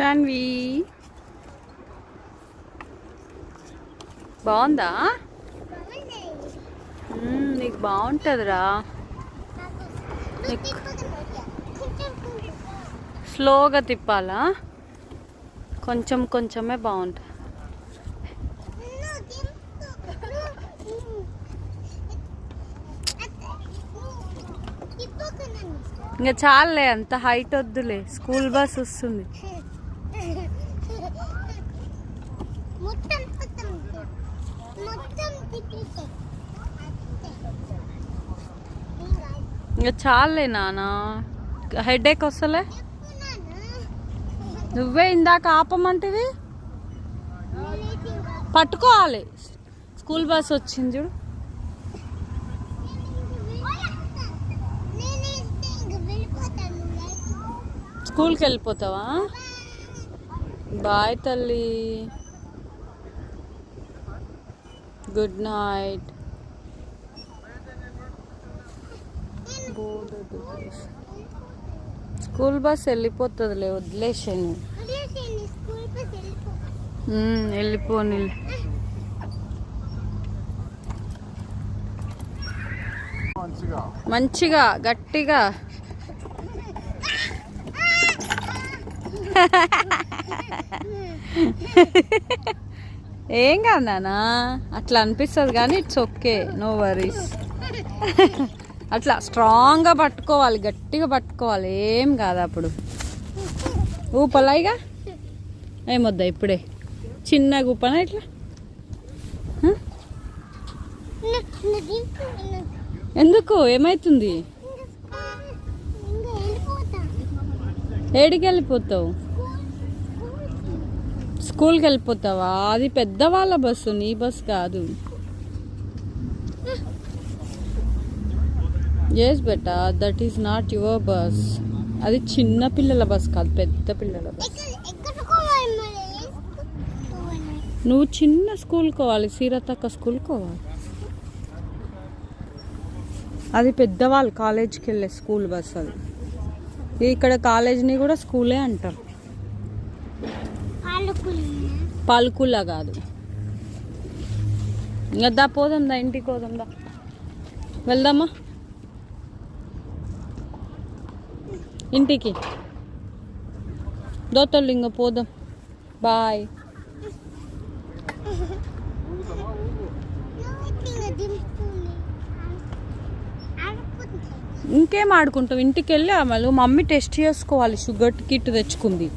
సాన్వి బాగుందా? నీకు బాగుంటుందిరా. స్లోగా తిప్పాలా? కొంచెం కొంచెమే బాగుంటుంది. ఇంకా చాలే, అంత హైట్ వద్దులే, స్కూల్ బస్ వస్తుంది. ఇంకా చాలే నాన్న, హెడేక్ వస్తలే. నువ్వే ఇందాక ఆపమంటివి. పట్టుకోవాలి, స్కూల్ బస్ వచ్చింది చూడు. స్కూల్కి వెళ్ళిపోతావా? బాయ్ తల్లి, గుడ్ నైట్. స్కూల్ బస్ వెళ్ళిపోతుందిలే, వదిలేసాను. వెళ్ళిపోని మంచిగా గట్టిగా. ఏం కాదు నాన్న, అట్లా అనిపిస్తుంది కానీ ఇట్స్ ఓకే, నో వరీస్. అట్లా స్ట్రాంగ్గా పట్టుకోవాలి, గట్టిగా పట్టుకోవాలి, ఏం కాదు. అప్పుడు ఊపలాయిగా ఏమొద్దా ఇప్పుడే, చిన్నగా ఊపనా ఇట్లా. ఎందుకు, ఏమవుతుంది? ఏడికి వెళ్ళిపోతావు? స్కూల్కి వెళ్ళిపోతావా? అది పెద్దవాళ్ళ బస్సు, నీ బస్ కాదు. ఎస్ బెటా, that is not your bus. అది చిన్న పిల్లల బస్ కాదు, పెద్ద పిల్లల బస్. నువ్వు చిన్న స్కూల్కి పోవాలి, సీరతక్క స్కూల్కి పోవాలి. అది పెద్దవాళ్ళు కాలేజ్కి వెళ్ళే స్కూల్ బస్. అది ఇక్కడ కాలేజ్ని కూడా స్కూలే అంటారు. పాలకుల్లా కాదు. ఇంకా దా పోదాందా, ఇంటికి పోదాందా, వెళ్దామా ఇంటికి. దోతలు ఇంకా పోదాం. బాయ్. ఇంకేం ఆడుకుంటావు? ఇంటికి వెళ్ళి మళ్ళీ మమ్మీ టెస్ట్ చేసుకోవాలి, షుగర్ కిట్ తెచ్చుకుంది.